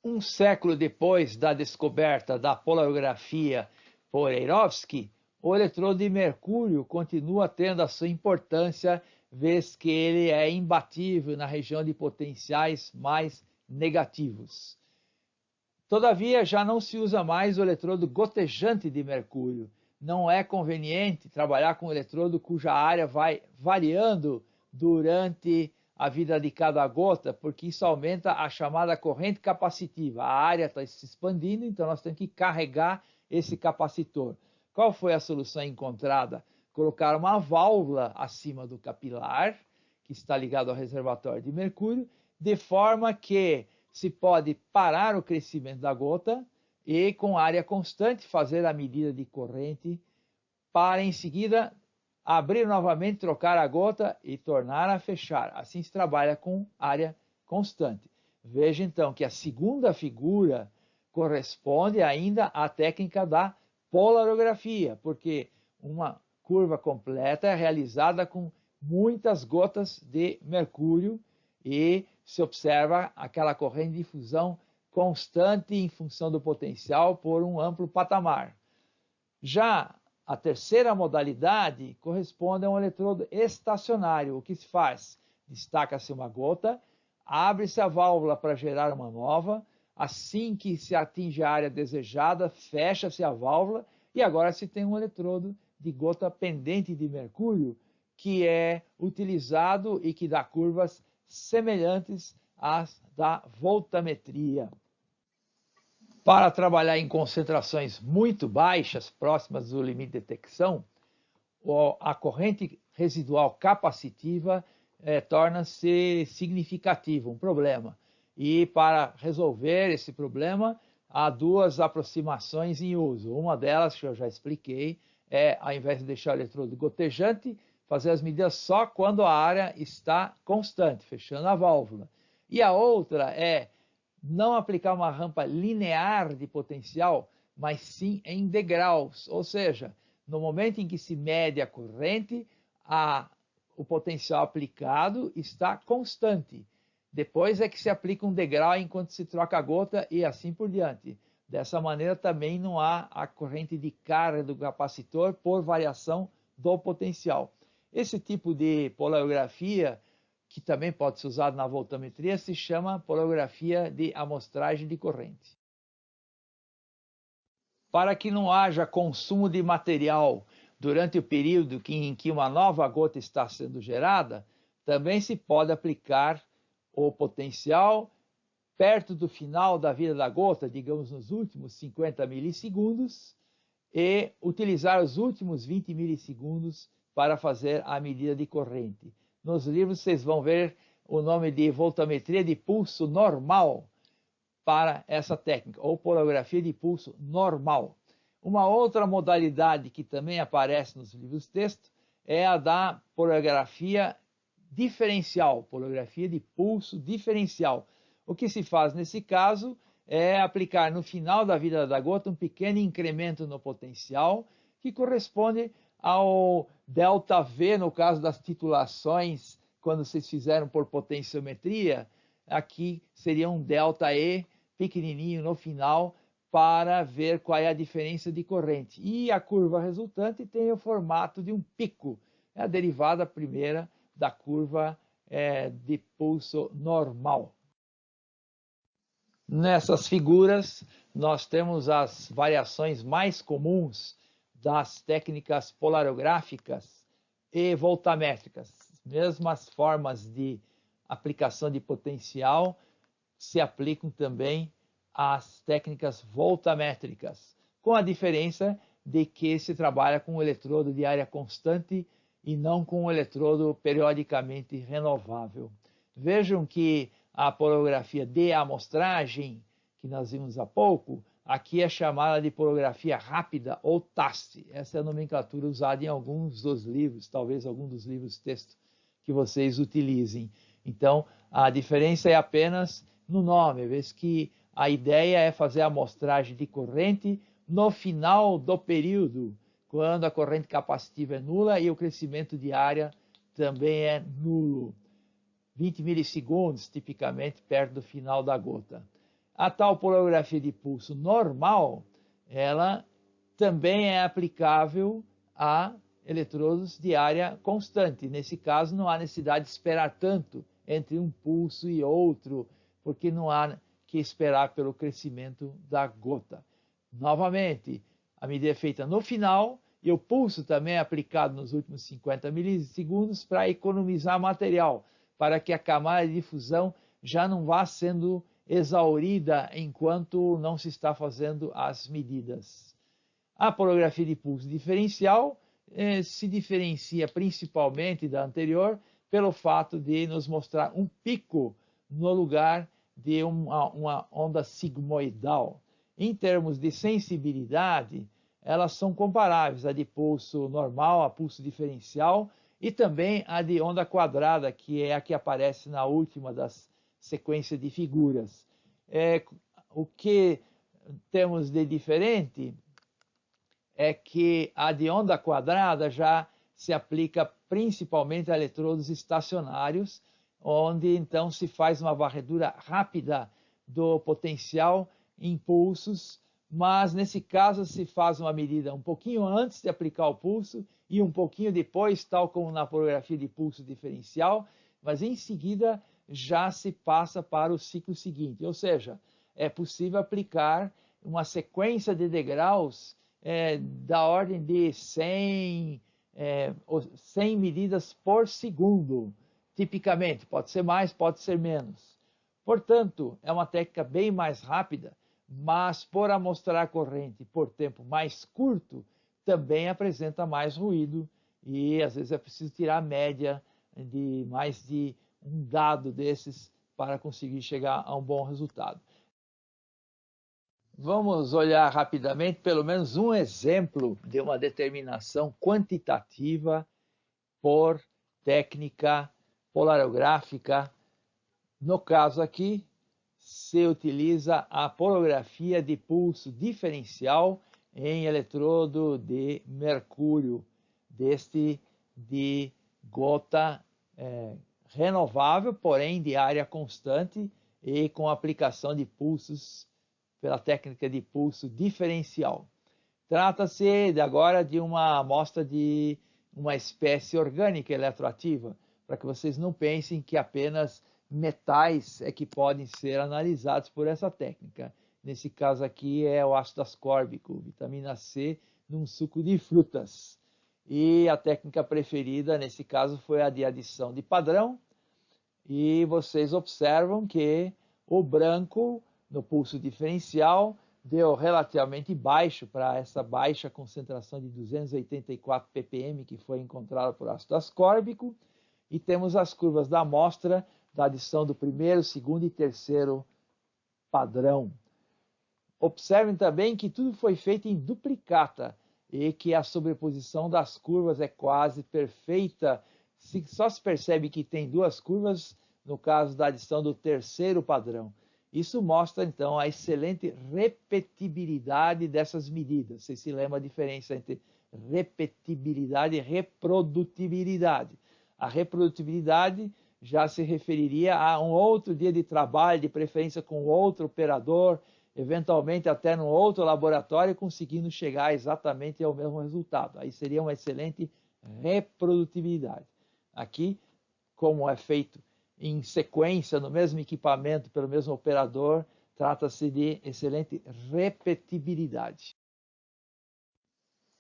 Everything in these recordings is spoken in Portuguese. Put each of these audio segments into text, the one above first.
Um século depois da descoberta da polarografia por Eirovsky, o eletrodo de mercúrio continua tendo a sua importância, vez que ele é imbatível na região de potenciais mais negativos. Todavia, já não se usa mais o eletrodo gotejante de mercúrio. Não é conveniente trabalhar com um eletrodo cuja área vai variando durante a vida de cada gota, porque isso aumenta a chamada corrente capacitiva. A área está se expandindo, então nós temos que carregar esse capacitor. Qual foi a solução encontrada? Colocar uma válvula acima do capilar, que está ligado ao reservatório de mercúrio, de forma que se pode parar o crescimento da gota e, com área constante, fazer a medida de corrente para, em seguida, abrir novamente, trocar a gota e tornar a fechar. Assim se trabalha com área constante. Veja, então, que a segunda figura corresponde ainda à técnica da polarografia, porque uma curva completa é realizada com muitas gotas de mercúrio e se observa aquela corrente de difusão constante em função do potencial por um amplo patamar. Já a terceira modalidade corresponde a um eletrodo estacionário. O que se faz? Destaca-se uma gota, abre-se a válvula para gerar uma nova, assim que se atinge a área desejada, fecha-se a válvula e agora se tem um eletrodo de gota pendente de mercúrio que é utilizado e que dá curvas semelhantes às da voltametria. Para trabalhar em concentrações muito baixas, próximas do limite de detecção, a corrente residual capacitiva torna-se significativa, um problema. E para resolver esse problema, há duas aproximações em uso. Uma delas, que eu já expliquei, é, ao invés de deixar o eletrodo gotejante, fazer as medidas só quando a área está constante, fechando a válvula. E a outra é não aplicar uma rampa linear de potencial, mas sim em degraus. Ou seja, no momento em que se mede a corrente, o potencial aplicado está constante. Depois é que se aplica um degrau enquanto se troca a gota e assim por diante. Dessa maneira também não há a corrente de carga do capacitor por variação do potencial. Esse tipo de polarografia, que também pode ser usado na voltametria, se chama polarografia de amostragem de corrente. Para que não haja consumo de material durante o período em que uma nova gota está sendo gerada, também se pode aplicar o potencial perto do final da vida da gota, digamos nos últimos 50 milissegundos, e utilizar os últimos 20 milissegundos para fazer a medida de corrente. Nos livros vocês vão ver o nome de voltametria de pulso normal para essa técnica, ou polarografia de pulso normal. Uma outra modalidade que também aparece nos livros de texto é a da polarografia diferencial, polarografia de pulso diferencial. O que se faz nesse caso é aplicar no final da vida da gota um pequeno incremento no potencial, que corresponde ao ΔV, no caso das titulações, quando vocês fizeram por potenciometria, aqui seria um ΔE pequenininho no final, para ver qual é a diferença de corrente. E a curva resultante tem o formato de um pico, é a derivada primeira da curva de pulso normal. Nessas figuras, nós temos as variações mais comuns das técnicas polarográficas e voltamétricas. Mesmas formas de aplicação de potencial se aplicam também às técnicas voltamétricas, com a diferença de que se trabalha com um eletrodo de área constante e não com um eletrodo periodicamente renovável. Vejam que a polarografia de amostragem, que nós vimos há pouco, aqui é chamada de polarografia rápida ou TAST. Essa é a nomenclatura usada em alguns dos livros, talvez algum dos livros de texto que vocês utilizem. Então, a diferença é apenas no nome, vez que a ideia é fazer a amostragem de corrente no final do período, quando a corrente capacitiva é nula e o crescimento de área também é nulo. 20 milissegundos, tipicamente, perto do final da gota. A tal polarigrafia de pulso normal, ela também é aplicável a eletrodos de área constante. Nesse caso, não há necessidade de esperar tanto entre um pulso e outro, porque não há que esperar pelo crescimento da gota. Novamente, a medida é feita no final e o pulso também é aplicado nos últimos 50 milissegundos para economizar material, para que a camada de difusão já não vá sendo exaurida enquanto não se está fazendo as medidas. A polarigrafia de pulso diferencial se diferencia principalmente da anterior pelo fato de nos mostrar um pico no lugar de uma onda sigmoidal. Em termos de sensibilidade, elas são comparáveis à de pulso normal, a pulso diferencial, e também a de onda quadrada, que é a que aparece na última das sequências de figuras. O que temos de diferente é que a de onda quadrada já se aplica principalmente a eletrodos estacionários, onde então se faz uma varredura rápida do potencial em pulsos, mas nesse caso se faz uma medida um pouquinho antes de aplicar o pulso e um pouquinho depois, tal como na polarigrafia de pulso diferencial, mas em seguida já se passa para o ciclo seguinte, ou seja, é possível aplicar uma sequência de degraus da ordem de 100 medidas por segundo, tipicamente. Pode ser mais, pode ser menos. Portanto, é uma técnica bem mais rápida, mas por amostrar a corrente por tempo mais curto, também apresenta mais ruído e às vezes é preciso tirar a média de mais de um dado desses para conseguir chegar a um bom resultado. Vamos olhar rapidamente pelo menos um exemplo de uma determinação quantitativa por técnica polarográfica. No caso aqui, se utiliza a polarigrafia de pulso diferencial em eletrodo de mercúrio, deste de gota renovável, porém de área constante e com aplicação de pulsos pela técnica de pulso diferencial. Trata-se agora de uma amostra de uma espécie orgânica eletroativa, para que vocês não pensem que apenas metais é que podem ser analisados por essa técnica. Nesse caso aqui é o ácido ascórbico, vitamina C, num suco de frutas. E a técnica preferida nesse caso foi a de adição de padrão. E vocês observam que o branco no pulso diferencial deu relativamente baixo para essa baixa concentração de 284 ppm que foi encontrada por ácido ascórbico. E temos as curvas da amostra da adição do primeiro, segundo e terceiro padrão. Observem também que tudo foi feito em duplicata e que a sobreposição das curvas é quase perfeita. Só se percebe que tem duas curvas no caso da adição do terceiro padrão. Isso mostra, então, a excelente repetibilidade dessas medidas. Vocês se lembram a diferença entre repetibilidade e reprodutibilidade. A reprodutibilidade já se referiria a um outro dia de trabalho, de preferência com outro operador, eventualmente até num outro laboratório, conseguindo chegar exatamente ao mesmo resultado. Aí seria uma excelente reprodutibilidade. Aqui, como é feito em sequência, no mesmo equipamento, pelo mesmo operador, trata-se de excelente repetibilidade.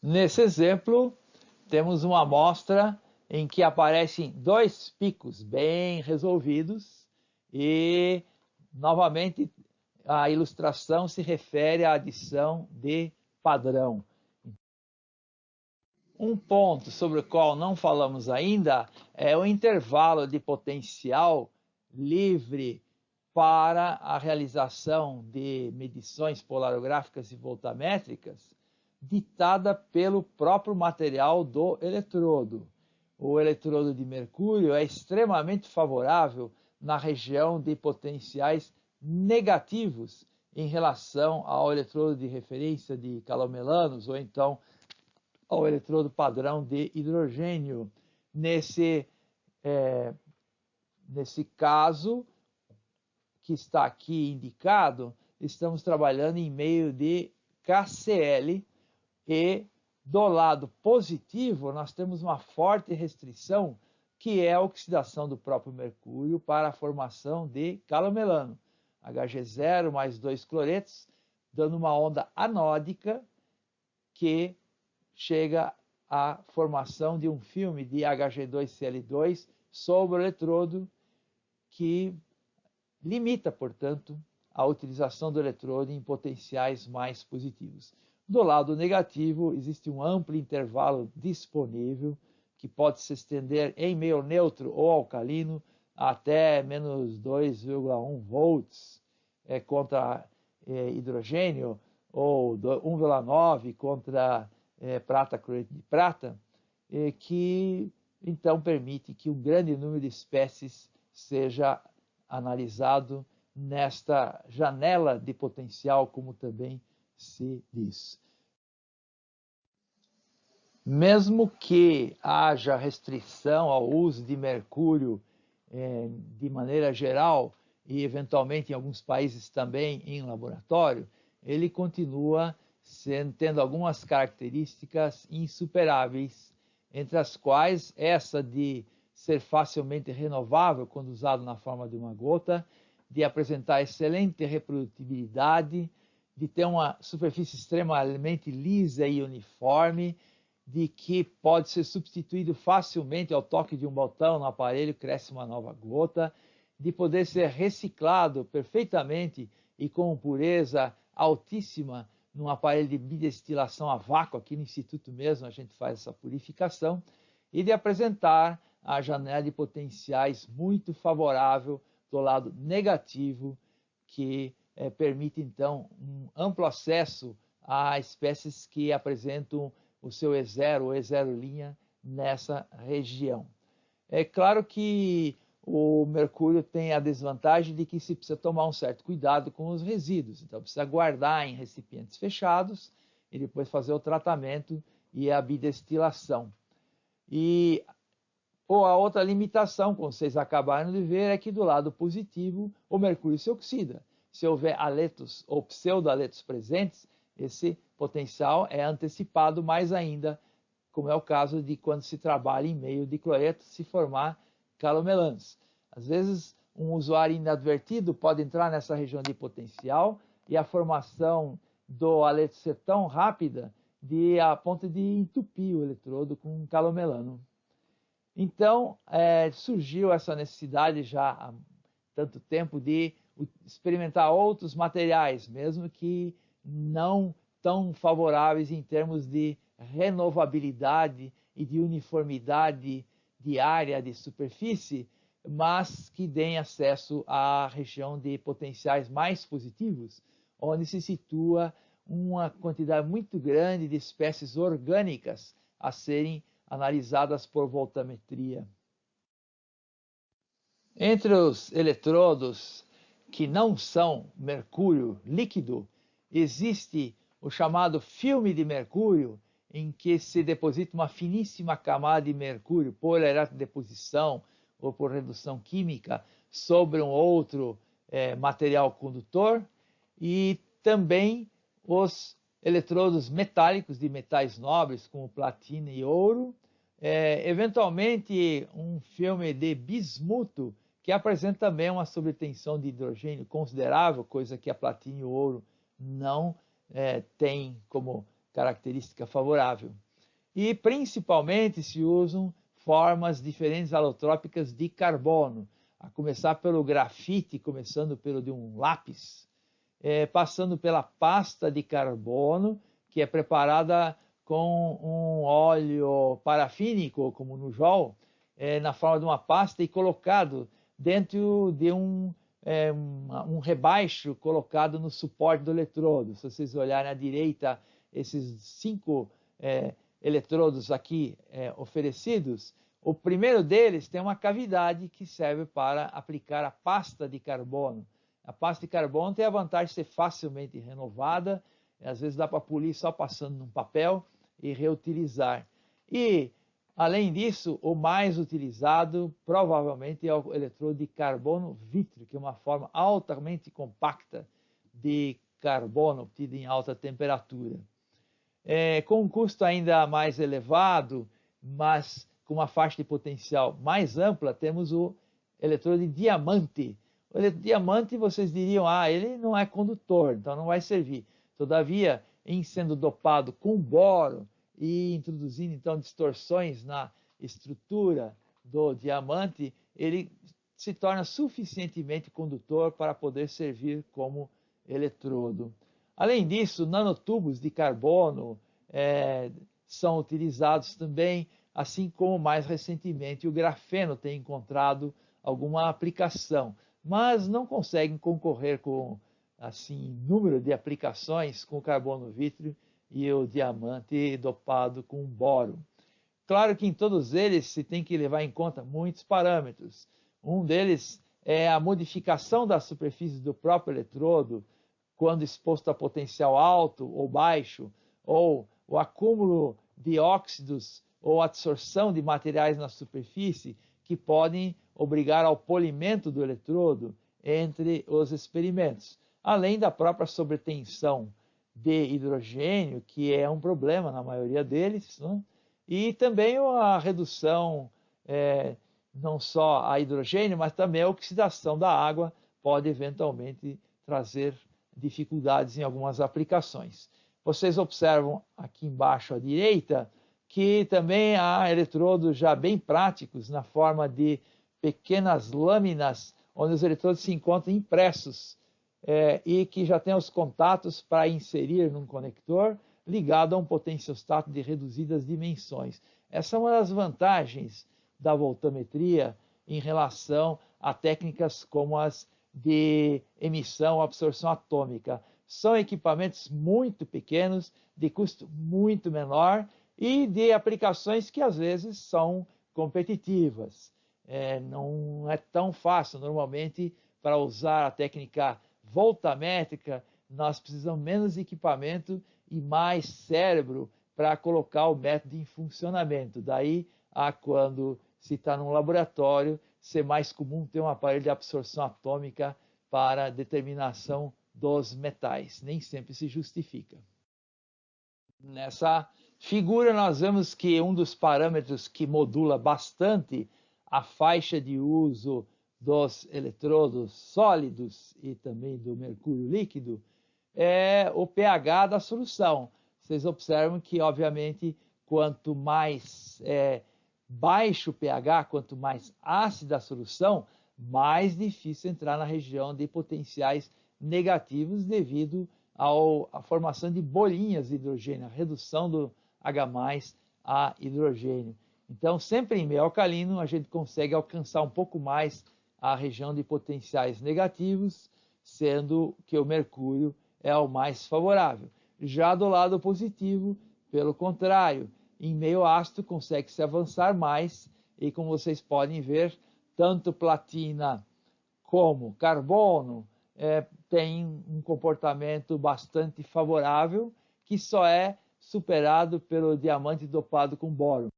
Nesse exemplo, temos uma amostra em que aparecem dois picos bem resolvidos e, novamente, a ilustração se refere à adição de padrão. Um ponto sobre o qual não falamos ainda é o intervalo de potencial livre para a realização de medições polarográficas e voltamétricas, ditada pelo próprio material do eletrodo. O eletrodo de mercúrio é extremamente favorável na região de potenciais negativos em relação ao eletrodo de referência de calomelanos ou então ao eletrodo padrão de hidrogênio. Nesse caso, que está aqui indicado, estamos trabalhando em meio de KCl e do lado positivo nós temos uma forte restrição que é a oxidação do próprio mercúrio para a formação de calomelano, Hg0 mais 2 cloretos, dando uma onda anódica que chega à formação de um filme de Hg2Cl2 sobre o eletrodo, que limita, portanto, a utilização do eletrodo em potenciais mais positivos. Do lado negativo, existe um amplo intervalo disponível, que pode se estender em meio neutro ou alcalino até menos 2,1 volts contra hidrogênio, ou 1,9 contra prata, cloreto de prata, que então permite que um grande número de espécies seja analisado nesta janela de potencial, como também se diz. Mesmo que haja restrição ao uso de mercúrio de maneira geral, e eventualmente em alguns países também em laboratório, ele continua tendo algumas características insuperáveis, entre as quais essa de ser facilmente renovável quando usado na forma de uma gota, de apresentar excelente reprodutibilidade, de ter uma superfície extremamente lisa e uniforme, de que pode ser substituído facilmente ao toque de um botão no aparelho, cresce uma nova gota, de poder ser reciclado perfeitamente e com pureza altíssima num aparelho de bidestilação a vácuo, aqui no Instituto mesmo a gente faz essa purificação, e de apresentar a janela de potenciais muito favorável do lado negativo, que permite então um amplo acesso a espécies que apresentam o seu E0 ou E0' nessa região. É claro que o mercúrio tem a desvantagem de que se precisa tomar um certo cuidado com os resíduos, então precisa guardar em recipientes fechados e depois fazer o tratamento e a bidestilação. E a outra limitação, como vocês acabaram de ver, é que do lado positivo o mercúrio se oxida. Se houver aletos ou pseudoaletos presentes, esse potencial é antecipado mais ainda, como é o caso de quando se trabalha em meio de cloreto, se formar calomelanos. Às vezes, um usuário inadvertido pode entrar nessa região de potencial e a formação do aleto ser tão rápida a ponto de entupir o eletrodo com um calomelano. Então, surgiu essa necessidade já há tanto tempo de experimentar outros materiais, mesmo que não tão favoráveis em termos de renovabilidade e de uniformidade de área de superfície, mas que deem acesso à região de potenciais mais positivos, onde se situa uma quantidade muito grande de espécies orgânicas a serem analisadas por voltametria. Entre os eletrodos que não são mercúrio líquido, existe o chamado filme de mercúrio, em que se deposita uma finíssima camada de mercúrio por eletrodeposição ou por redução química sobre um outro material condutor, e também os eletrodos metálicos de metais nobres, como platina e ouro, eventualmente um filme de bismuto, que apresenta também uma sobretensão de hidrogênio considerável, coisa que a platina e o ouro não tem como característica favorável. E principalmente se usam formas diferentes alotrópicas de carbono, a começar pelo grafite, começando pelo de um lápis, passando pela pasta de carbono, que é preparada com um óleo parafínico, como no JOL, na forma de uma pasta e colocado dentro de um rebaixo colocado no suporte do eletrodo. Se vocês olharem à direita, esses 5 eletrodos aqui oferecidos, o primeiro deles tem uma cavidade que serve para aplicar a pasta de carbono. A pasta de carbono tem a vantagem de ser facilmente renovada, às vezes dá para polir só passando num papel e reutilizar. E, além disso, o mais utilizado provavelmente é o eletrodo de carbono vítreo, que é uma forma altamente compacta de carbono obtido em alta temperatura. Com um custo ainda mais elevado, mas com uma faixa de potencial mais ampla, temos o eletrodo de diamante. O eletrodo de diamante, vocês diriam, ele não é condutor, então não vai servir. Todavia, em sendo dopado com boro e introduzindo então distorções na estrutura do diamante, ele se torna suficientemente condutor para poder servir como eletrodo. Além disso, nanotubos de carbono são utilizados também, assim como mais recentemente o grafeno tem encontrado alguma aplicação, mas não conseguem concorrer com assim número de aplicações com o carbono vítreo e o diamante dopado com boro. Claro que em todos eles se tem que levar em conta muitos parâmetros. Um deles é a modificação da superfície do próprio eletrodo, quando exposto a potencial alto ou baixo, ou o acúmulo de óxidos ou absorção de materiais na superfície que podem obrigar ao polimento do eletrodo entre os experimentos, além da própria sobretensão de hidrogênio, que é um problema na maioria deles, né? E também a redução, não só a hidrogênio, mas também a oxidação da água pode eventualmente trazer dificuldades em algumas aplicações. Vocês observam aqui embaixo à direita que também há eletrodos já bem práticos na forma de pequenas lâminas onde os eletrodos se encontram impressos e que já tem os contatos para inserir num conector ligado a um potenciostato de reduzidas dimensões. Essa é uma das vantagens da voltametria em relação a técnicas como as de emissão ou absorção atômica. São equipamentos muito pequenos, de custo muito menor e de aplicações que às vezes são competitivas. Não é tão fácil, normalmente, para usar a técnica voltamétrica, nós precisamos menos equipamento e mais cérebro para colocar o método em funcionamento. Daí a quando se está num laboratório, ser mais comum ter um aparelho de absorção atômica para determinação dos metais. Nem sempre se justifica. Nessa figura nós vemos que um dos parâmetros que modula bastante a faixa de uso dos eletrodos sólidos e também do mercúrio líquido é o pH da solução. Vocês observam que, obviamente, quanto mais baixo o pH, quanto mais ácida a solução, mais difícil entrar na região de potenciais negativos devido à formação de bolinhas de hidrogênio, a redução do H+ a hidrogênio. Então, sempre em meio alcalino, a gente consegue alcançar um pouco mais a região de potenciais negativos, sendo que o mercúrio é o mais favorável. Já do lado positivo, pelo contrário, em meio ácido consegue-se avançar mais e, como vocês podem ver, tanto platina como carbono tem um comportamento bastante favorável, que só é superado pelo diamante dopado com boro.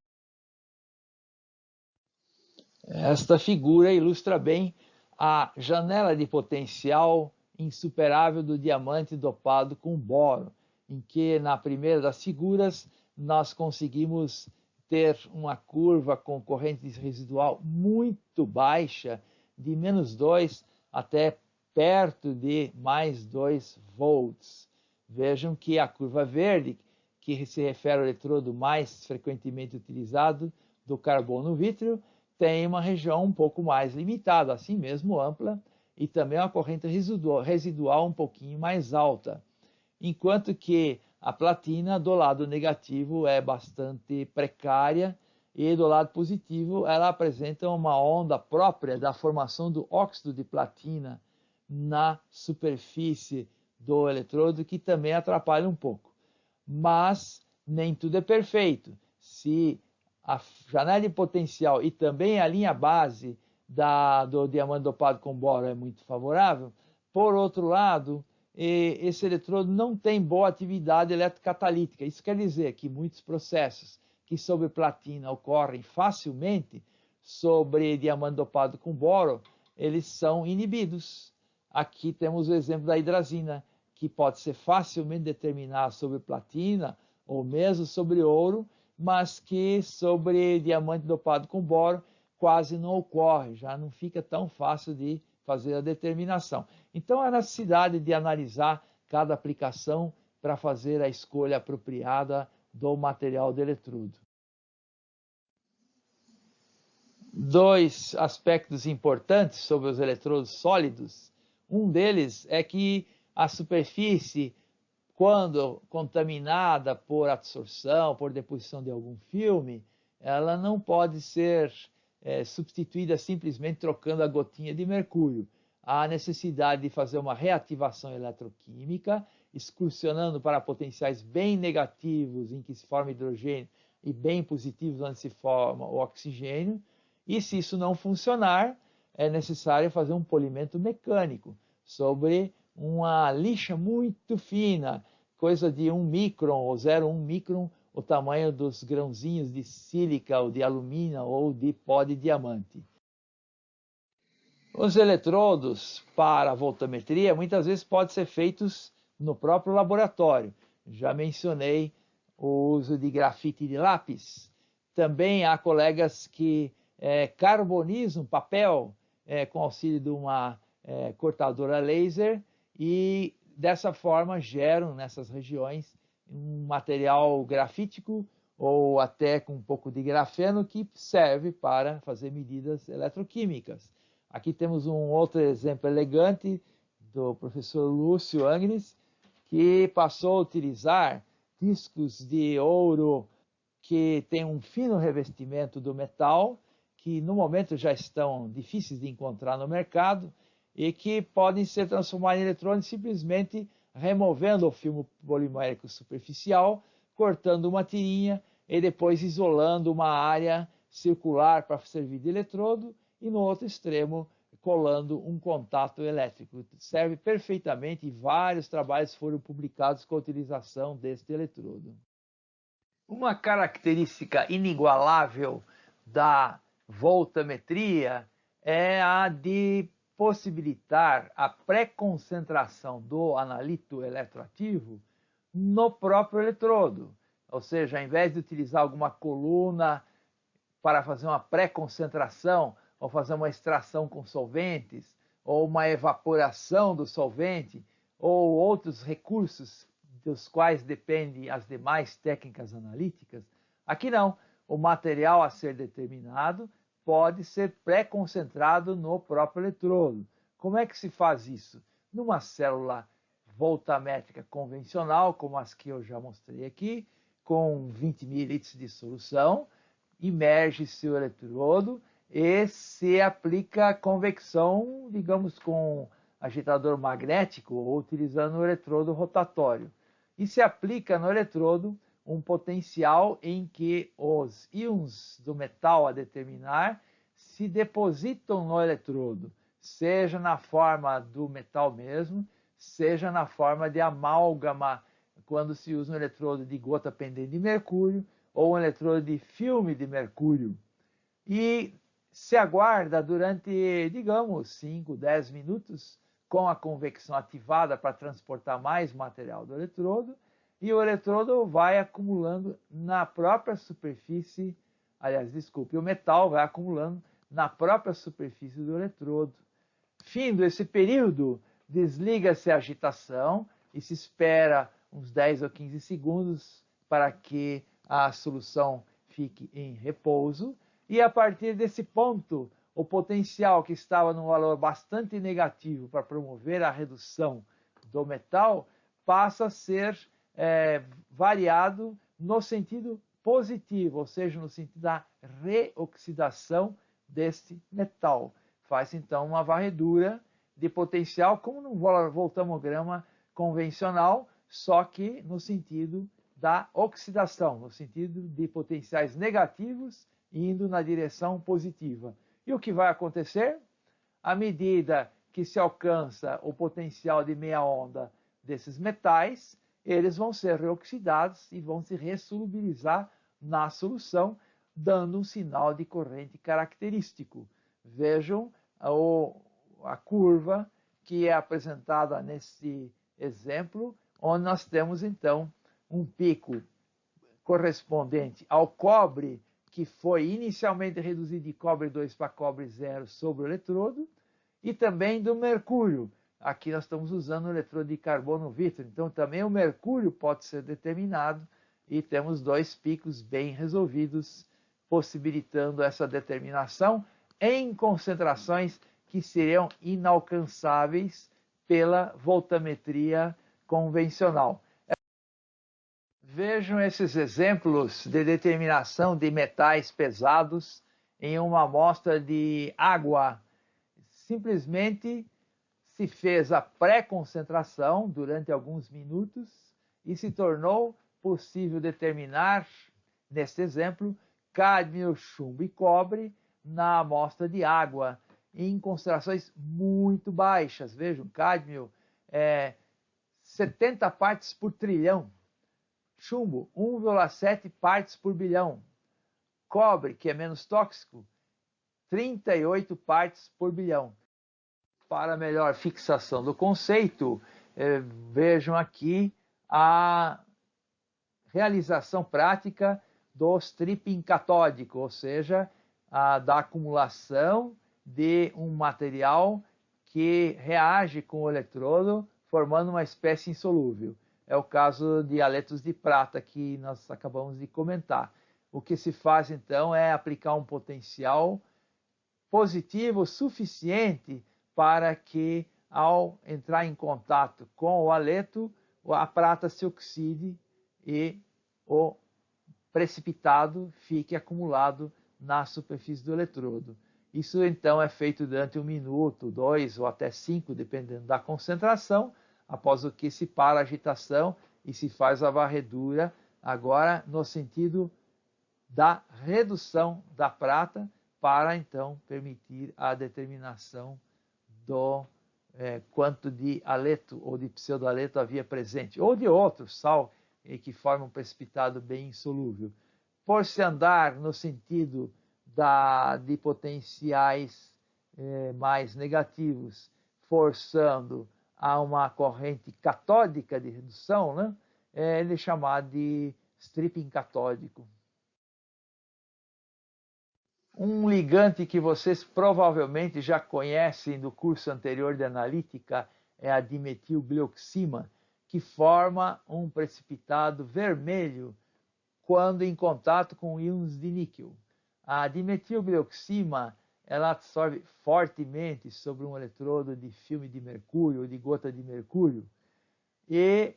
Esta figura ilustra bem a janela de potencial insuperável do diamante dopado com boro, em que na primeira das figuras nós conseguimos ter uma curva com corrente residual muito baixa, de -2 até perto de +2 volts. Vejam que a curva verde, que se refere ao eletrodo mais frequentemente utilizado, do carbono vítreo, tem uma região um pouco mais limitada, assim mesmo ampla, e também uma corrente residual um pouquinho mais alta. Enquanto que a platina, do lado negativo, é bastante precária, e do lado positivo ela apresenta uma onda própria da formação do óxido de platina na superfície do eletrodo, que também atrapalha um pouco. Mas nem tudo é perfeito. Se a janela de potencial e também a linha base do diamante dopado com boro é muito favorável, por outro lado, esse eletrodo não tem boa atividade eletrocatalítica. Isso quer dizer que muitos processos que sobre platina ocorrem facilmente, sobre diamante dopado com boro, eles são inibidos. Aqui temos o exemplo da hidrazina. que pode ser facilmente determinado sobre platina ou mesmo sobre ouro, mas que sobre diamante dopado com boro quase não ocorre, já não fica tão fácil de fazer a determinação. Então, a necessidade de analisar cada aplicação para fazer a escolha apropriada do material de eletrodo. Dois aspectos importantes sobre os eletrodos sólidos. Um deles é que a superfície, quando contaminada por absorção, por deposição de algum filme, ela não pode ser substituída simplesmente trocando a gotinha de mercúrio. Há necessidade de fazer uma reativação eletroquímica, excursionando para potenciais bem negativos em que se forma hidrogênio e bem positivos onde se forma o oxigênio. E se isso não funcionar, é necessário fazer um polimento mecânico sobre uma lixa muito fina, coisa de 1 micron ou 0,1 micron, o tamanho dos grãozinhos de sílica ou de alumínio ou de pó de diamante. Os eletrodos para a voltametria muitas vezes podem ser feitos no próprio laboratório. Já mencionei o uso de grafite de lápis. Também há colegas que carbonizam papel com auxílio de uma cortadora laser e dessa forma geram nessas regiões um material grafítico ou até com um pouco de grafeno que serve para fazer medidas eletroquímicas. Aqui temos um outro exemplo elegante do professor Lúcio Agnes, que passou a utilizar discos de ouro que tem um fino revestimento do metal, que no momento já estão difíceis de encontrar no mercado e que podem ser transformados em eletrônicos simplesmente removendo o filme polimérico superficial, cortando uma tirinha e depois isolando uma área circular para servir de eletrodo e no outro extremo colando um contato elétrico. Serve perfeitamente e vários trabalhos foram publicados com a utilização deste eletrodo. Uma característica inigualável da voltametria é a de possibilitar a pré-concentração do analito eletroativo no próprio eletrodo. Ou seja, ao invés de utilizar alguma coluna para fazer uma pré-concentração, ou fazer uma extração com solventes, ou uma evaporação do solvente, ou outros recursos dos quais dependem as demais técnicas analíticas, aqui não. O material a ser determinado pode ser pré-concentrado no próprio eletrodo. Como é que se faz isso? Numa célula voltamétrica convencional, como as que eu já mostrei aqui, com 20 ml de solução, imerge-se o eletrodo e se aplica a convecção, digamos, com agitador magnético ou utilizando o eletrodo rotatório. E se aplica no eletrodo um potencial em que os íons do metal a determinar se depositam no eletrodo, seja na forma do metal mesmo, seja na forma de amálgama, quando se usa um eletrodo de gota pendente de mercúrio ou um eletrodo de filme de mercúrio. E se aguarda durante, digamos, 5, 10 minutos com a convecção ativada para transportar mais material do eletrodo, e o eletrodo vai acumulando na própria superfície, aliás, desculpe, o metal vai acumulando na própria superfície do eletrodo. Findo esse período, desliga-se a agitação e se espera uns 10 ou 15 segundos para que a solução fique em repouso. E a partir desse ponto, o potencial que estava num valor bastante negativo para promover a redução do metal passa a ser variado no sentido positivo, ou seja, no sentido da reoxidação deste metal. Faz então uma varredura de potencial como num voltamograma convencional, só que no sentido da oxidação, no sentido de potenciais negativos indo na direção positiva. E o que vai acontecer? À medida que se alcança o potencial de meia onda desses metais, eles vão ser reoxidados e vão se ressolubilizar na solução, dando um sinal de corrente característico. Vejam a curva que é apresentada nesse exemplo, onde nós temos então um pico correspondente ao cobre, que foi inicialmente reduzido de cobre 2 para cobre 0 sobre o eletrodo, e também do mercúrio. Aqui nós estamos usando o eletrodo de carbono vítreo, então também o mercúrio pode ser determinado, e temos dois picos bem resolvidos, possibilitando essa determinação em concentrações que seriam inalcançáveis pela voltametria convencional. Vejam esses exemplos de determinação de metais pesados em uma amostra de água. Simplesmente se fez a pré-concentração durante alguns minutos e se tornou possível determinar, neste exemplo, cádmio, chumbo e cobre na amostra de água em concentrações muito baixas. Vejam, cádmio 70 partes por trilhão. Chumbo, 1,7 partes por bilhão. Cobre, que é menos tóxico, 38 partes por bilhão. Para melhor fixação do conceito, vejam aqui a realização prática do stripping catódico, ou seja, da acumulação de um material que reage com o eletrodo, formando uma espécie insolúvel. É o caso de haletos de prata que nós acabamos de comentar. O que se faz então é aplicar um potencial positivo suficiente para que, ao entrar em contato com o haleto, a prata se oxide e o precipitado fique acumulado na superfície do eletrodo. Isso então é feito durante 1 minuto, 2 ou até 5, dependendo da concentração, após o que se para a agitação e se faz a varredura, agora no sentido da redução da prata, para então permitir a determinação do quanto de haleto ou de pseudohaleto havia presente, ou de outro sal que forma um precipitado bem insolúvel. Por se andar no sentido de potenciais mais negativos, forçando a uma corrente catódica de redução, né? Ele é chamado de stripping catódico. Um ligante que vocês provavelmente já conhecem do curso anterior de analítica é a dimetilglioxima, que forma um precipitado vermelho quando em contato com íons de níquel. A dimetilglioxima ela absorve fortemente sobre um eletrodo de filme de mercúrio ou de gota de mercúrio, e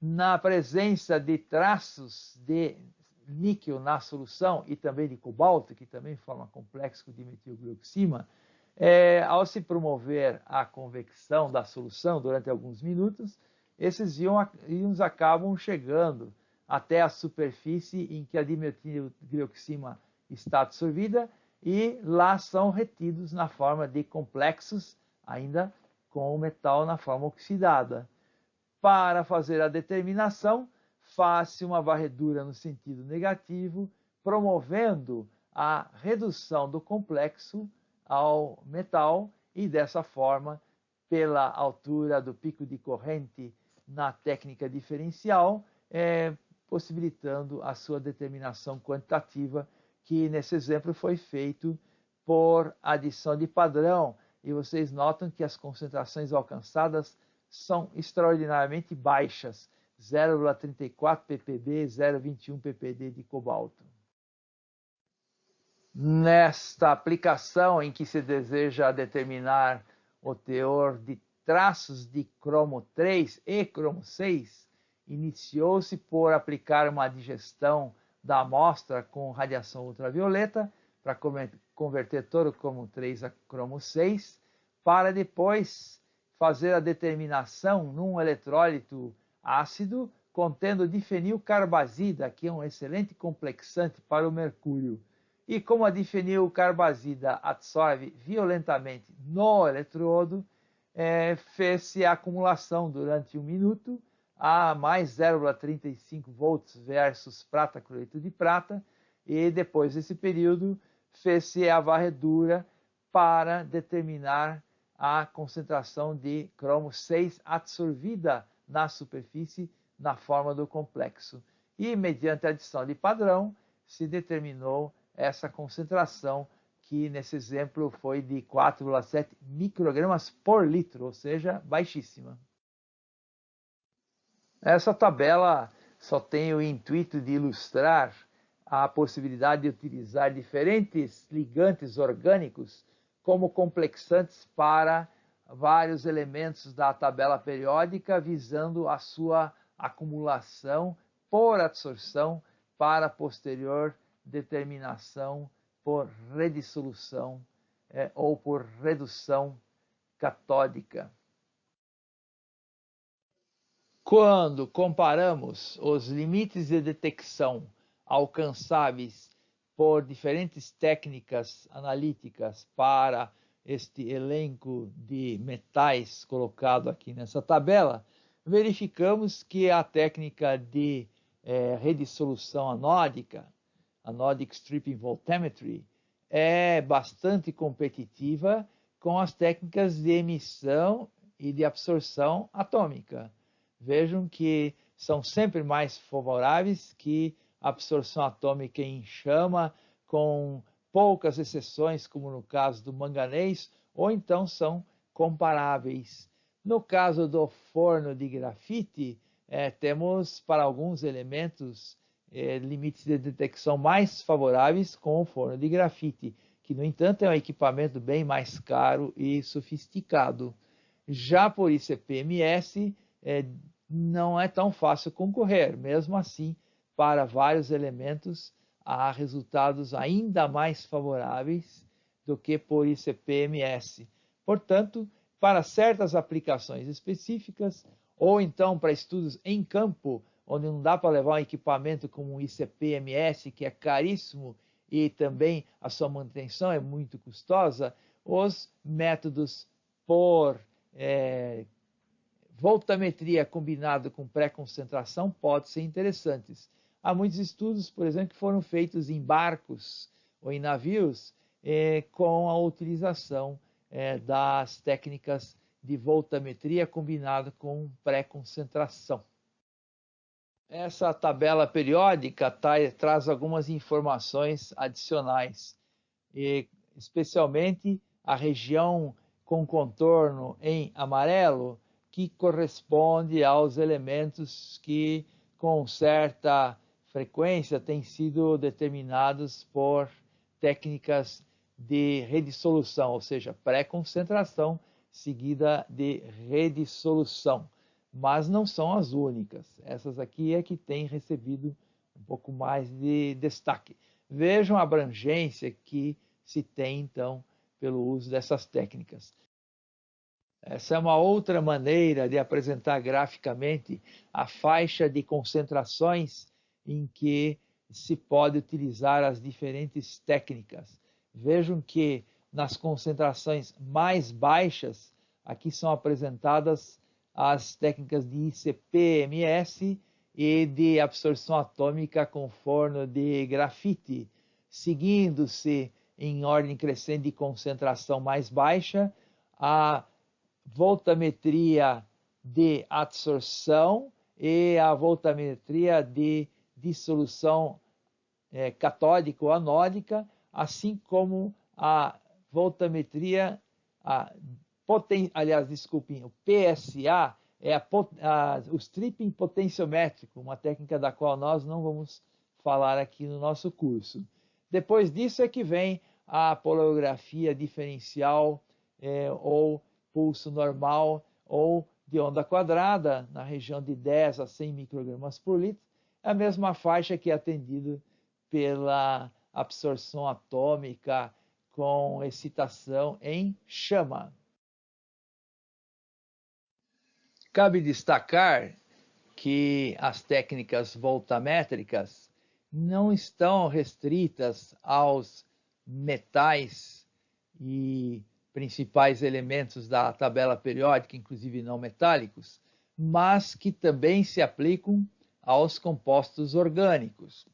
na presença de traços de níquel na solução e também de cobalto, que também forma complexo com dimetilglioxima, ao se promover a convecção da solução durante alguns minutos, esses íons acabam chegando até a superfície em que a dimetilglioxima está absorvida e lá são retidos na forma de complexos, ainda com o metal na forma oxidada. Para fazer a determinação, faz-se uma varredura no sentido negativo, promovendo a redução do complexo ao metal e, dessa forma, pela altura do pico de corrente na técnica diferencial, possibilitando a sua determinação quantitativa, que nesse exemplo foi feito por adição de padrão. E vocês notam que as concentrações alcançadas são extraordinariamente baixas, 0,34 ppb, 0,21 ppd de cobalto. Nesta aplicação em que se deseja determinar o teor de traços de cromo 3 e cromo 6, iniciou-se por aplicar uma digestão da amostra com radiação ultravioleta para converter todo o cromo 3 a cromo 6, para depois fazer a determinação num eletrólito ácido contendo difenilcarbazida, que é um excelente complexante para o mercúrio. E como a difenilcarbazida absorve violentamente no eletrodo, fez-se a acumulação durante 1 minuto a mais 0,35 volts versus prata cloreto de prata, e depois desse período fez-se a varredura para determinar a concentração de cromo 6 absorvida na superfície na forma do complexo. E, mediante a adição de padrão, se determinou essa concentração, que nesse exemplo foi de 4,7 microgramas por litro, ou seja, baixíssima. Essa tabela só tem o intuito de ilustrar a possibilidade de utilizar diferentes ligantes orgânicos como complexantes para vários elementos da tabela periódica, visando a sua acumulação por adsorção para posterior determinação por redissolução ou por redução catódica. Quando comparamos os limites de detecção alcançáveis por diferentes técnicas analíticas para este elenco de metais colocado aqui nessa tabela, verificamos que a técnica de redissolução anódica, Anodic Stripping Voltammetry, é bastante competitiva com as técnicas de emissão e de absorção atômica. Vejam que são sempre mais favoráveis que a absorção atômica em chama, com poucas exceções, como no caso do manganês, ou então são comparáveis. No caso do forno de grafite, temos para alguns elementos limites de detecção mais favoráveis com o forno de grafite, que no entanto é um equipamento bem mais caro e sofisticado. Já por ICP-MS, não é tão fácil concorrer, mesmo assim, para vários elementos há resultados ainda mais favoráveis do que por ICP-MS. Portanto, para certas aplicações específicas, ou então para estudos em campo, onde não dá para levar um equipamento como um ICP-MS, que é caríssimo e também a sua manutenção é muito custosa, os métodos por voltametria combinado com pré-concentração podem ser interessantes. Há muitos estudos, por exemplo, que foram feitos em barcos ou em navios com a utilização das técnicas de voltametria combinado com pré-concentração. Essa tabela periódica traz algumas informações adicionais, especialmente a região com contorno em amarelo, que corresponde aos elementos que com certa frequência têm sido determinados por técnicas de redissolução, ou seja, pré-concentração seguida de redissolução. Mas não são as únicas. Essas aqui é que têm recebido um pouco mais de destaque. Vejam a abrangência que se tem, então, pelo uso dessas técnicas. Essa é uma outra maneira de apresentar graficamente a faixa de concentrações em que se pode utilizar as diferentes técnicas. Vejam que nas concentrações mais baixas, aqui são apresentadas as técnicas de ICP-MS e de absorção atômica com forno de grafite, seguindo-se em ordem crescente de concentração mais baixa, a voltametria de adsorção e a voltametria de dissolução catódica ou anódica, assim como a voltametria, o PSA é o stripping potenciométrico, uma técnica da qual nós não vamos falar aqui no nosso curso. Depois disso é que vem a polarigrafia diferencial ou pulso normal ou de onda quadrada, na região de 10 a 100 microgramas por litro, é a mesma faixa que é atendida pela absorção atômica com excitação em chama. Cabe destacar que as técnicas voltamétricas não estão restritas aos metais e principais elementos da tabela periódica, inclusive não metálicos, mas que também se aplicam aos compostos orgânicos.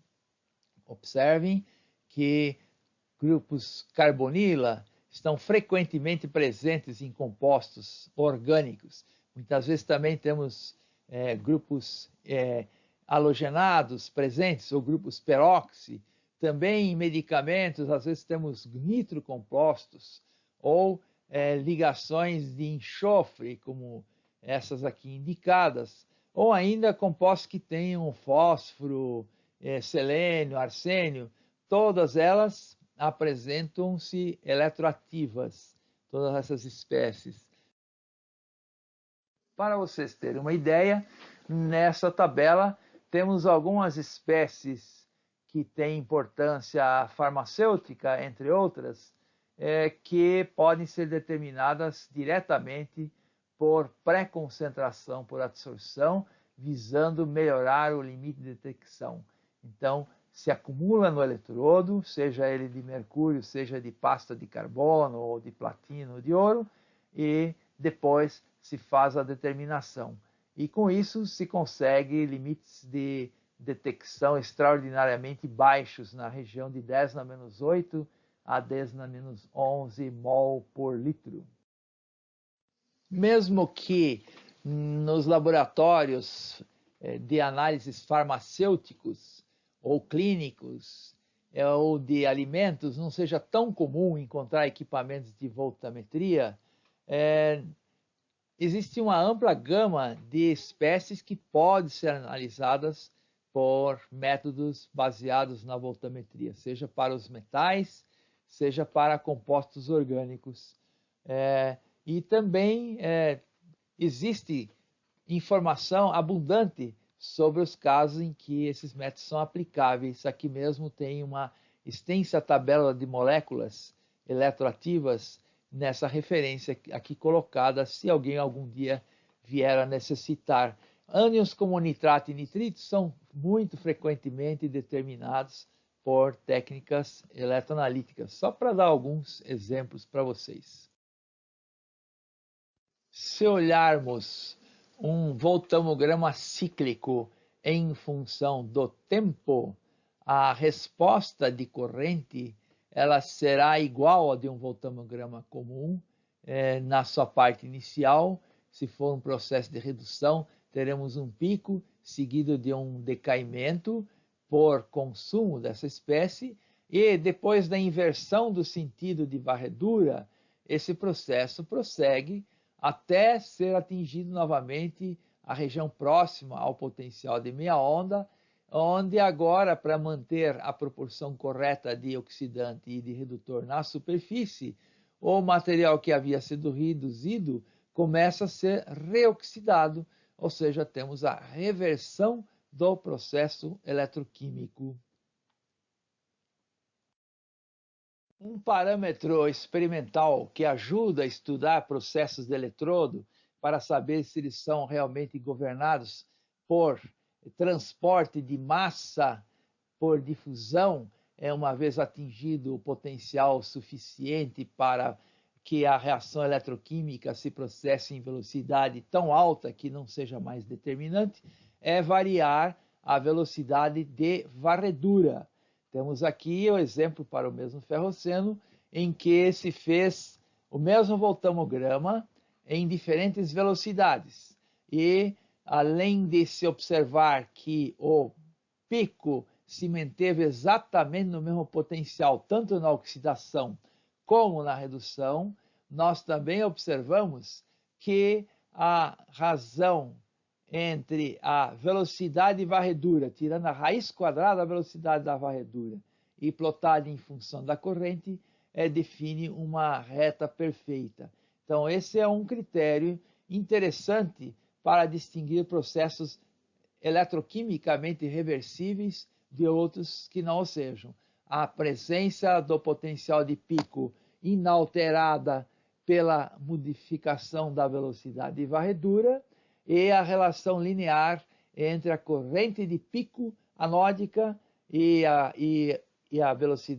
Observem que grupos carbonila estão frequentemente presentes em compostos orgânicos. Muitas vezes também temos grupos halogenados presentes, ou grupos peróxi. Também em medicamentos, às vezes temos nitrocompostos, ou ligações de enxofre, como essas aqui indicadas, ou ainda compostos que tenham fósforo, selênio, arsênio. Todas elas apresentam-se eletroativas, todas essas espécies. Para vocês terem uma ideia, nessa tabela temos algumas espécies que têm importância farmacêutica, entre outras, que podem ser determinadas diretamente por pré-concentração, por absorção, visando melhorar o limite de detecção. Então, se acumula no eletrodo, seja ele de mercúrio, seja de pasta de carbono, ou de platino, ou de ouro, e depois se faz a determinação. E com isso se consegue limites de detecção extraordinariamente baixos, na região de 10 na menos 8 a 10 na menos 11 mol por litro. Mesmo que nos laboratórios de análises farmacêuticos ou clínicos ou de alimentos não seja tão comum encontrar equipamentos de voltammetria, existe uma ampla gama de espécies que podem ser analisadas por métodos baseados na voltammetria, seja para os metais, seja para compostos orgânicos. E também existe informação abundante sobre os casos em que esses métodos são aplicáveis. Aqui mesmo tem uma extensa tabela de moléculas eletroativas nessa referência aqui colocada, se alguém algum dia vier a necessitar. Ânions como nitrato e nitrito são muito frequentemente determinados por técnicas eletroanalíticas, só para dar alguns exemplos para vocês. Se olharmos um voltamograma cíclico em função do tempo, a resposta de corrente ela será igual à de um voltamograma comum na sua parte inicial. Se for um processo de redução, teremos um pico seguido de um decaimento por consumo dessa espécie, e depois da inversão do sentido de varredura, esse processo prossegue até ser atingido novamente a região próxima ao potencial de meia onda, onde agora, para manter a proporção correta de oxidante e de redutor na superfície, o material que havia sido reduzido começa a ser reoxidado, ou seja, temos a reversão do processo eletroquímico. Um parâmetro experimental que ajuda a estudar processos de eletrodo para saber se eles são realmente governados por transporte de massa por difusão, uma vez atingido o potencial suficiente para que a reação eletroquímica se processe em velocidade tão alta que não seja mais determinante, é variar a velocidade de varredura. Temos aqui o exemplo para o mesmo ferroceno, em que se fez o mesmo voltamograma em diferentes velocidades. E, além de se observar que o pico se manteve exatamente no mesmo potencial, tanto na oxidação como na redução, nós também observamos que a razão entre a velocidade de varredura, tirando a raiz quadrada da velocidade da varredura, e plotada em função da corrente, define uma reta perfeita. Então, esse é um critério interessante para distinguir processos eletroquimicamente reversíveis de outros que não o sejam. A presença do potencial de pico inalterada pela modificação da velocidade de varredura e a relação linear entre a corrente de pico anódica e a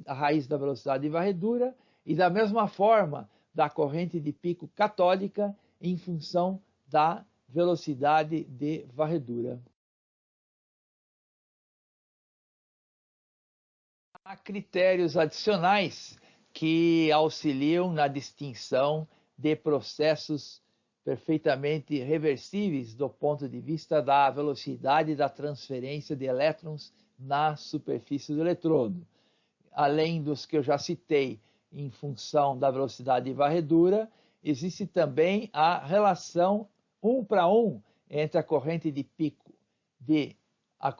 raiz da velocidade de varredura, e da mesma forma da corrente de pico catódica em função da velocidade de varredura. Há critérios adicionais que auxiliam na distinção de processos perfeitamente reversíveis do ponto de vista da velocidade da transferência de elétrons na superfície do eletrodo. Além dos que eu já citei em função da velocidade de varredura, existe também a relação 1 para 1 entre a corrente de pico de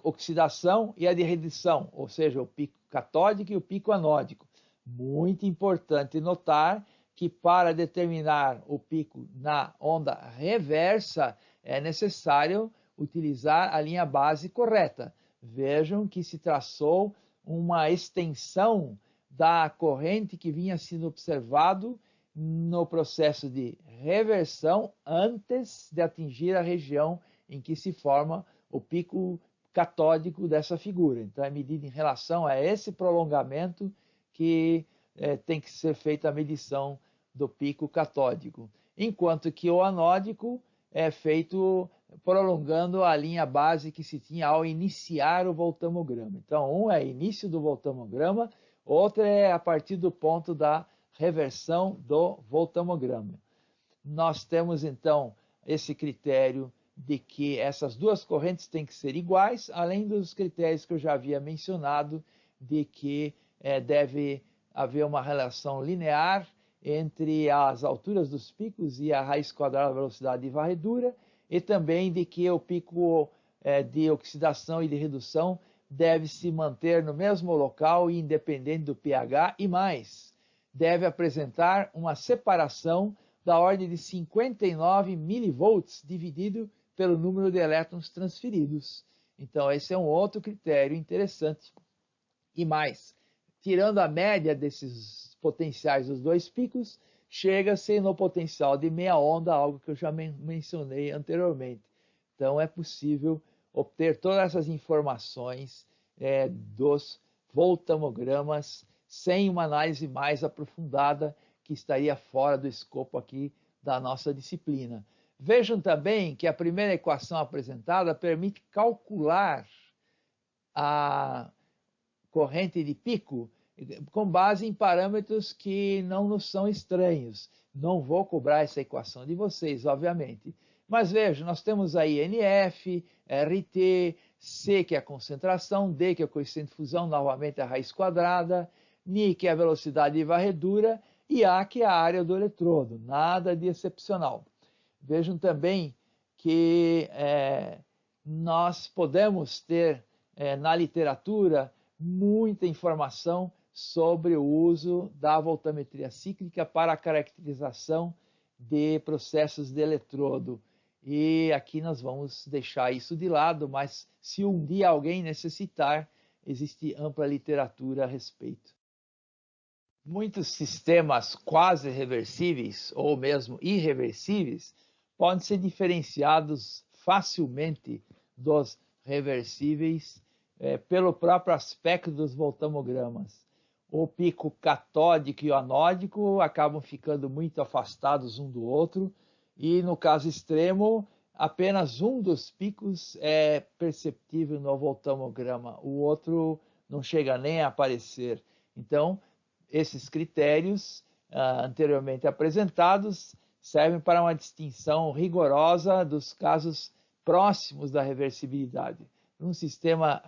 oxidação e a de redução, ou seja, o pico catódico e o pico anódico. Muito importante notar que para determinar o pico na onda reversa é necessário utilizar a linha base correta. Vejam que se traçou uma extensão da corrente que vinha sendo observado no processo de reversão antes de atingir a região em que se forma o pico catódico dessa figura. Então é medido em relação a esse prolongamento que tem que ser feita a medição do pico catódico, enquanto que o anódico é feito prolongando a linha base que se tinha ao iniciar o voltammograma. Então, um é início do voltammograma, outro é a partir do ponto da reversão do voltammograma. Nós temos, então, esse critério de que essas duas correntes têm que ser iguais, além dos critérios que eu já havia mencionado, de que deve haver uma relação linear entre as alturas dos picos e a raiz quadrada da velocidade de varredura, e também de que o pico de oxidação e de redução deve se manter no mesmo local e independente do pH, e mais, deve apresentar uma separação da ordem de 59 milivolts dividido pelo número de elétrons transferidos. Então, esse é um outro critério interessante. E mais, tirando a média desses potenciais dos dois picos, chega-se no potencial de meia onda, algo que eu já mencionei anteriormente. Então, é possível obter todas essas informações dos voltammogramas sem uma análise mais aprofundada, que estaria fora do escopo aqui da nossa disciplina. Vejam também que a primeira equação apresentada permite calcular a corrente de pico com base em parâmetros que não nos são estranhos. Não vou cobrar essa equação de vocês, obviamente. Mas vejam, nós temos aí NF, RT, C, que é a concentração, D, que é o coeficiente de fusão, novamente a raiz quadrada, Ni, que é a velocidade de varredura, e A, que é a área do eletrodo. Nada de excepcional. Vejam também que nós podemos ter na literatura muita informação sobre o uso da voltammetria cíclica para a caracterização de processos de eletrodo. E aqui nós vamos deixar isso de lado, mas se um dia alguém necessitar, existe ampla literatura a respeito. Muitos sistemas quase reversíveis ou mesmo irreversíveis podem ser diferenciados facilmente dos reversíveis pelo próprio aspecto dos voltammogramas. O pico catódico e o anódico acabam ficando muito afastados um do outro, e no caso extremo, apenas um dos picos é perceptível no voltammograma, o outro não chega nem a aparecer. Então, esses critérios anteriormente apresentados servem para uma distinção rigorosa dos casos próximos da reversibilidade. Num sistema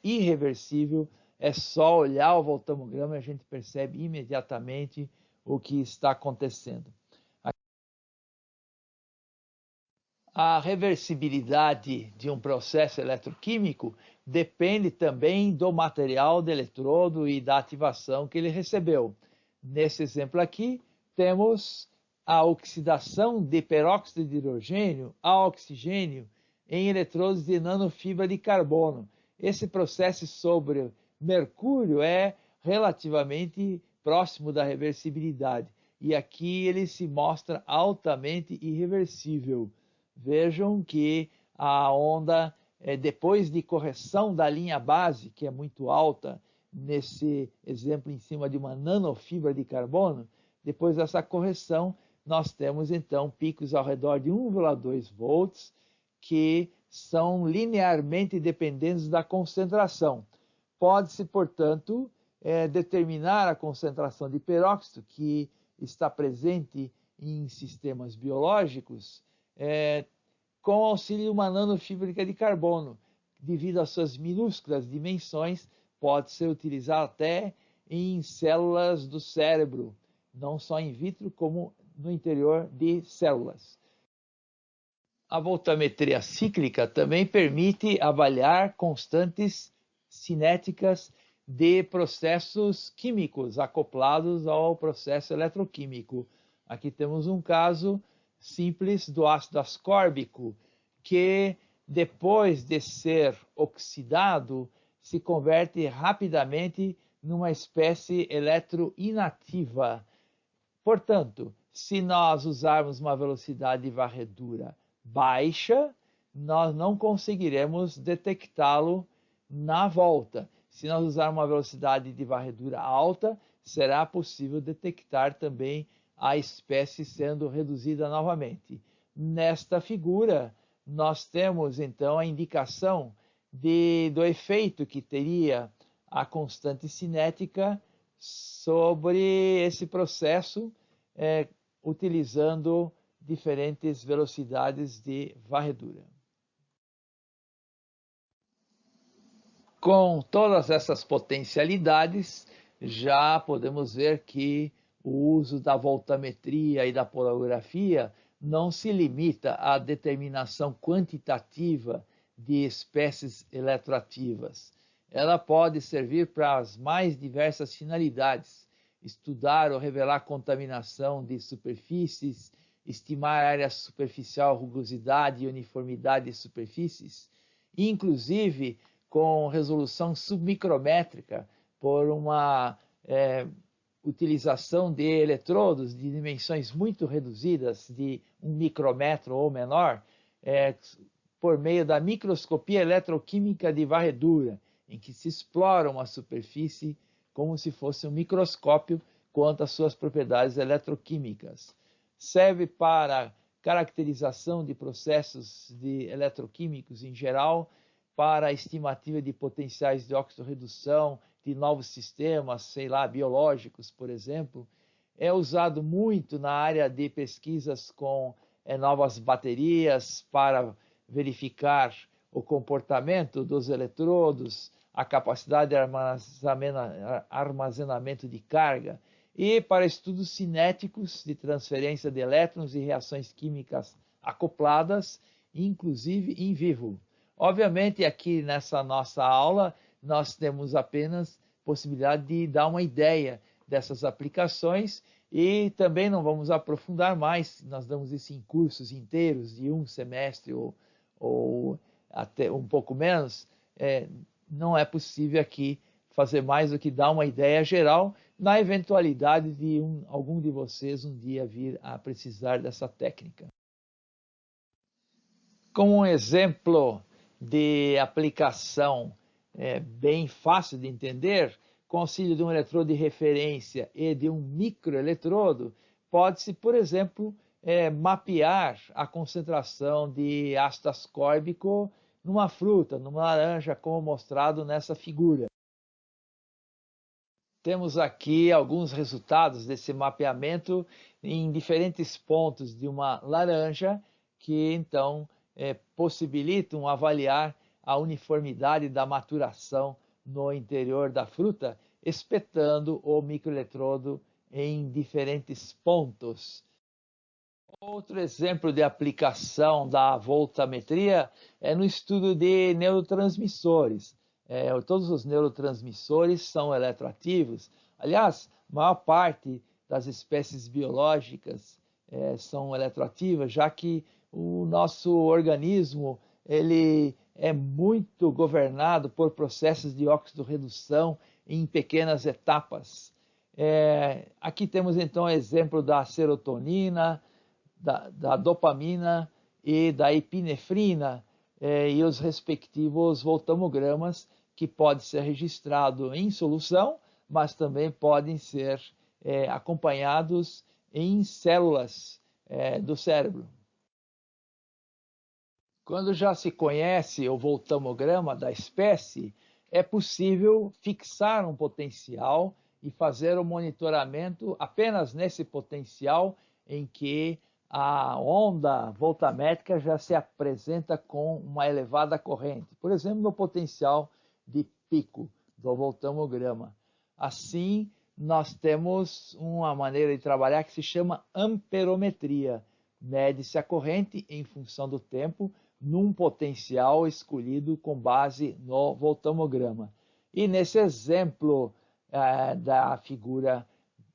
irreversível, é só olhar o voltammograma e a gente percebe imediatamente o que está acontecendo. A reversibilidade de um processo eletroquímico depende também do material do eletrodo e da ativação que ele recebeu. Nesse exemplo aqui, temos a oxidação de peróxido de hidrogênio a oxigênio em eletrodos de nanofibra de carbono. Esse processo sobre mercúrio é relativamente próximo da reversibilidade, e aqui ele se mostra altamente irreversível. Vejam que a onda, depois de correção da linha base, que é muito alta, nesse exemplo em cima de uma nanofibra de carbono, depois dessa correção, nós temos então picos ao redor de 1,2 volts, que são linearmente dependentes da concentração. Pode-se, portanto, determinar a concentração de peróxido que está presente em sistemas biológicos com o auxílio de uma nanofíbrica de carbono. Devido às suas minúsculas dimensões, pode ser utilizado até em células do cérebro, não só in vitro, como no interior de células. A voltametria cíclica também permite avaliar constantes cinéticas de processos químicos acoplados ao processo eletroquímico. Aqui temos um caso simples do ácido ascórbico, que depois de ser oxidado, se converte rapidamente numa espécie eletroinativa. Portanto, se nós usarmos uma velocidade de varredura baixa, nós não conseguiremos detectá-lo na volta. Se nós usarmos uma velocidade de varredura alta, será possível detectar também a espécie sendo reduzida novamente. Nesta figura, nós temos então a indicação do efeito que teria a constante cinética sobre esse processo, utilizando diferentes velocidades de varredura. Com todas essas potencialidades, já podemos ver que o uso da voltametria e da polarografia não se limita à determinação quantitativa de espécies eletroativas. Ela pode servir para as mais diversas finalidades: estudar ou revelar contaminação de superfícies, estimar área superficial, rugosidade e uniformidade de superfícies, inclusive com resolução submicrométrica por uma utilização de eletrodos de dimensões muito reduzidas, de 1 micrômetro ou menor, por meio da microscopia eletroquímica de varredura, em que se explora uma superfície como se fosse um microscópio quanto às suas propriedades eletroquímicas. Serve para caracterização de processos eletroquímicos em geral, para a estimativa de potenciais de oxidorredução de novos sistemas, biológicos, por exemplo. É usado muito na área de pesquisas com novas baterias para verificar o comportamento dos eletrodos, a capacidade de armazenamento de carga, e para estudos cinéticos de transferência de elétrons e reações químicas acopladas, inclusive em vivo. Obviamente, aqui nessa nossa aula, nós temos apenas possibilidade de dar uma ideia dessas aplicações e também não vamos aprofundar mais. Nós damos isso em cursos inteiros de um semestre ou até um pouco menos. Não é possível aqui fazer mais do que dar uma ideia geral, na eventualidade de algum de vocês um dia vir a precisar dessa técnica. Como um exemplo de aplicação bem fácil de entender, com auxílio de um eletrodo de referência e de um microeletrodo, pode-se, por exemplo, mapear a concentração de ácido ascórbico numa fruta, numa laranja, como mostrado nessa figura. Temos aqui alguns resultados desse mapeamento em diferentes pontos de uma laranja, que então possibilitam avaliar a uniformidade da maturação no interior da fruta, espetando o microeletrodo em diferentes pontos. Outro exemplo de aplicação da voltametria é no estudo de neurotransmissores. Todos os neurotransmissores são eletroativos. Aliás, a maior parte das espécies biológicas são eletroativas, já que o nosso organismo ele é muito governado por processos de oxidorredução em pequenas etapas. Aqui temos então o exemplo da serotonina, da dopamina e da epinefrina e os respectivos voltamogramas, que pode ser registrado em solução, mas também podem ser acompanhados em células do cérebro. Quando já se conhece o voltamograma da espécie, é possível fixar um potencial e fazer o monitoramento apenas nesse potencial em que a onda voltamétrica já se apresenta com uma elevada corrente. Por exemplo, no potencial de pico do voltamograma. Assim, nós temos uma maneira de trabalhar que se chama amperometria. Mede-se a corrente em função do tempo num potencial escolhido com base no voltamograma. E nesse exemplo da figura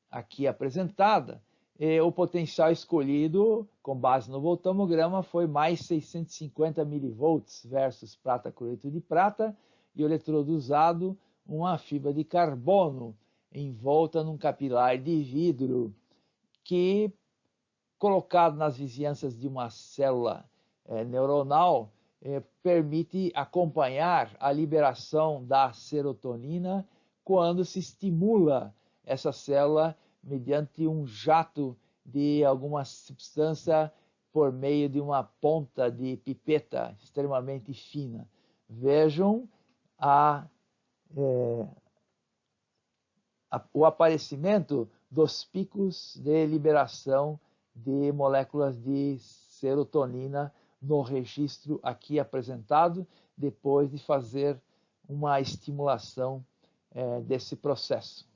aqui apresentada, o potencial escolhido com base no voltamograma foi mais 650 milivolts versus prata cloreto de prata, e o eletrodo usado uma fibra de carbono envolta num capilar de vidro que, colocado nas vizinhanças de uma célula neuronal, permite acompanhar a liberação da serotonina quando se estimula essa célula mediante um jato de alguma substância por meio de uma ponta de pipeta extremamente fina. Vejam o aparecimento dos picos de liberação de moléculas de serotonina no registro aqui apresentado, depois de fazer uma estimulação desse processo.